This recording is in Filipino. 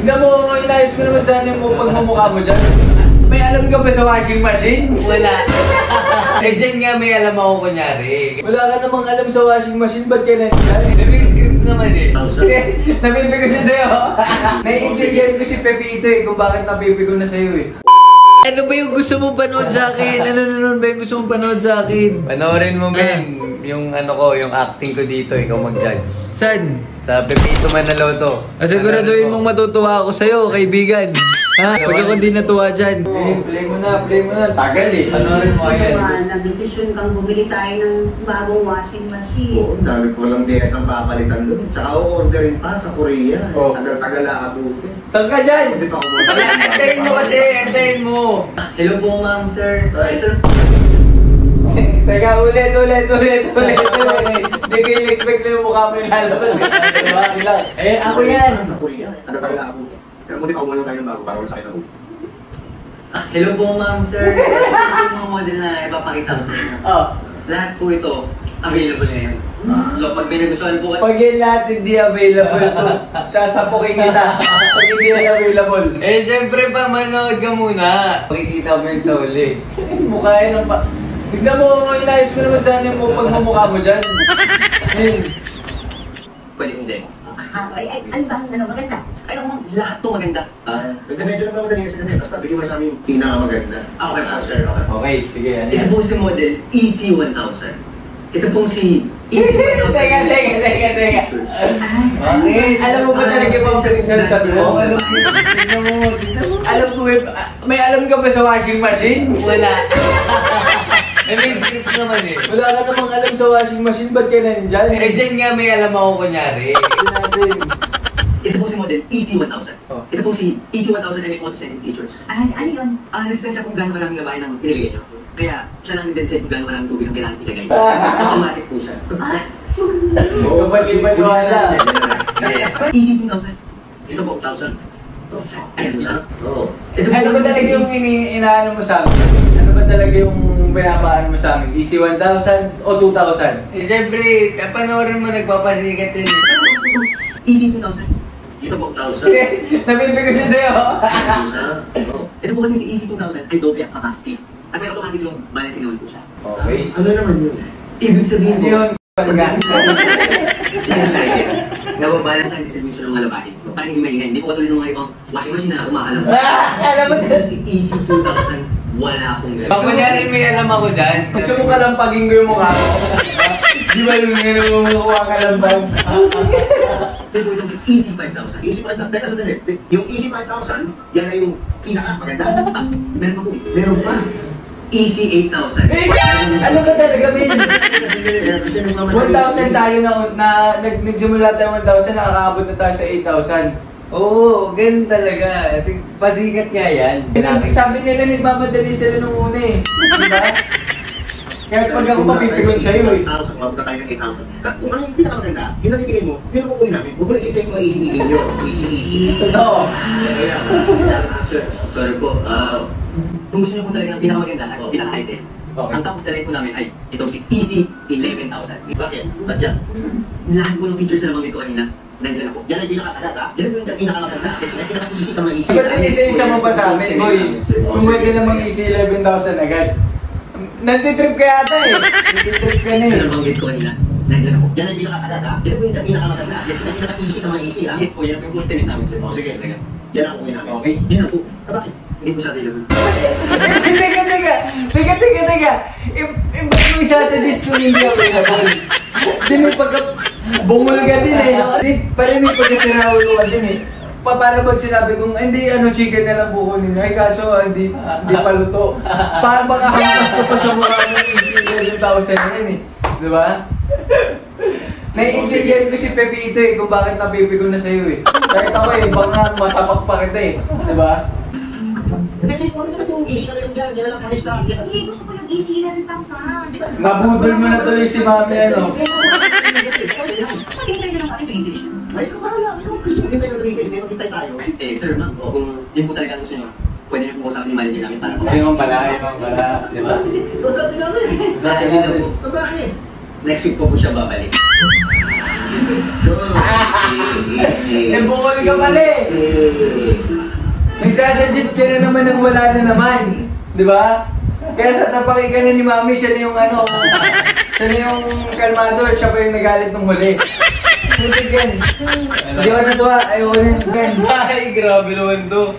Tignan mo, inayos ko naman sana yung pagmumukha mo dyan. May alam ka ba sa washing machine? Wala. Eh, dyan nga may alam ako kunyari. Wala ka namang alam sa washing machine, ba't ka nandiyan? May script naman eh. Nabibigo na sa'yo. Naiintindihan ko si Pepito eh, kung bakit nabibigo na sa'yo eh. Ano ba yung gusto mong panood sa akin? Ano naman ba yung gusto mong panood sa akin? Panoorin mo, men. Yung ano ko, yung acting ko dito, ikaw mag-judge. Saan? Sa Pepito Manaloto. Siguraduhin mong matutuwa ako sa'yo, kaibigan. Ha? Pag ako di natuwa dyan. Play mo na. Tagal eh. Panoorin mo yan. Nag-desisyon kang bumili tayo ng bagong washing machine. Oo, dami ko lang DS ang papalitan doon. Tsaka o-orderin pa sa Korea. Oh. Tagal-tagal aabutin. Saan ka dyan? Hindi pa ako muna. Antayin mo kasi, antayin mo. Hello po, ma'am, sir. Ito. Teka, ulit. Hindi kayo expect na yung mukha mo yung lalabas. Eh, ako yan. Sa Korea. Tagal-tagal aabutin. Pero buti pa ako muna tayo ng bago para wala sa akin ako. Hello po, ma'am, sir. Ito yung mga model na ipapakita ko sa inyo. Oh. Lahat po ito, available ngayon. So, pag may nagustuhan po Pag yung lahat hindi available to, sasapukin kita. Pag hindi available. Eh, syempre pa, manood ka muna. Makikita mo yun sa uli. Mukha yan ang pa... Tignan mo, inayos ko naman sana yung pagmumukha mo dyan. pwede hindi. Ano ba? Ano maganda? Ayaw mo, lahat to maganda. Medyo lang madali kasi kami. Basta bigyan mo sa amin yung pinakamaganda. Okay po, sir. Okay, sige. Ano Ito yan? po si model EC1000. Ito pong si EC1000. Teka. Bakit? Alam mo ba talaga yung pinagsasabi mo? Tignan mo. Alam mo, may alam ka ba sa washing machine? Wala. May script naman eh. Wala ka namang alam sa washing machine, ba't ka nandyan? Eh, dyan nga may alam ako kunyari. Ito po si model EC1000. Oh. Ito po si EC1000 ay may auto-sensing features. Ano yun? Nasa siya kung gaano karaming gabahin ang pinilagay niyo. Kaya siya lang din set kung gaano karaming tubig ang kailangan ilagay. Automatic po siya. Kapag-ipaniwala. Yes. EC2000. Ito po, 1,000. Ayan po siya. Oo. Ano ba talaga yung inaano mo sa amin? Ano ba talaga yung pinapaano mo sa amin? EC1000 o 2000? Eh, syempre, panoorin mo, nagpapasikat yun. EC2000. Ito po, 1,000. Nabibigo din sa'yo. Ito po kasi si EC2000 ay doble ang capacity. At may automatic load balancing naman po siya. Okay. Ano naman yun? Ibig sabihin Ano po, yun? nababalance ang distribution ng mga labahin. Para hindi maingay. Hindi po katulad ng mga ibang washing machine na umaalam. Alam mo din. Si EC2000, wala akong gano'n. Pag kunyari may alam ako dyan. Gusto mo kalampagin ko yung mukha mo? Di ba yung nangunguha ka lang bang? Ito yung si EC5000. EC5000. Teka sandali. Yung EC5000, yan ay yung pinakamaganda. Meron pa po eh. Meron pa. EC8000. Eh! Ano ba talaga, Ben? 1,000 tayo nagsimula tayo 1,000, nakakaabot na tayo sa 8,000. Oo, ganun talaga. Pasikat nga yan. Sabi nila nagmamadali sila nung una eh. Diba? Kaya pag ako mapipigon sa'yo eh. 8,000, mabot na tayo ng 8,000. Kung ano yung pinakamaganda, yun ang ibigay mo, yun ang kukunin namin. Huwag mo na isa yung mga easy-easy nyo. Easy-easy. Totoo. Sir, sorry po. Kung gusto niyo po talaga ng pinakamaganda at pinaka-high-tech, ang top of the line po namin ay itong si EC11000. Bakit? Ba't yan? Lahat po ng features na nabanggit ko kanina, nandiyan na po. Yan ay pinakasagat ha? Yan ay yung pinakamaganda. Yan ay pinaka-easy sa mga easy. Ba't isa-isa mo pa sa amin, boy? Kung pwede namang easy 11,000 agad. Nantitrip ka yata eh. Nantitrip ka na Sa eh. nabanggit ko kanina, nandiyan na po. Yan ay pinakasagat ha? Yan ay yung pinakamaganda. Yan ay pinaka-easy sa mga easy ha? Yes po, yan po yung ultimate namin, sir. O sige. Yan ang kukunin namin. Okay. Yan na po. Bakit? Hindi po siya available. Teka. Ba't mo isasuggest kung hindi available? Di may bungol ka din eh. Parang may pagkasinahulo ka din eh. Para pag sinabi kong, hindi, chicken na lang kukunin nyo. Ay kaso, hindi paluto. Parang baka hampas ko pa sa mukha ng easy 11,000 na yun eh. Diba? Naiintindihan ko si Pepito eh kung bakit napipigo na sa'yo eh. Kahit ako eh, baka masapak pa kita eh. Diba? Kasi kung ano yung easy na lang dyan, yan lang panis na. Hindi, gusto ko yung easy 11,000. Nabudol mo na tuloy si Mami ano. Maghintay na lang kami 3 days. Ay, kung wala, yung gusto mo hintay ng 3 days, ngayon hintay tayo. Sir, ma'am, kung yun po talaga ang gusto nyo, pwede nyo po usapin yung manager namin para po. Ayun pala. Diba? So, sabi namin. Sabi nila po, So, bakit? next week po siya babalik. Easy. Eh, bukol ka pala eh. naman nang wala na naman. Di ba? Kaya sasapakin ka na ni Mami, siya na yung ano, siya na yung kalmado, siya pa yung nagalit nung huli. Hindi, Ken. Hindi ako natuwa, ayaw ko rin, Ken. Ay, grabe naman to.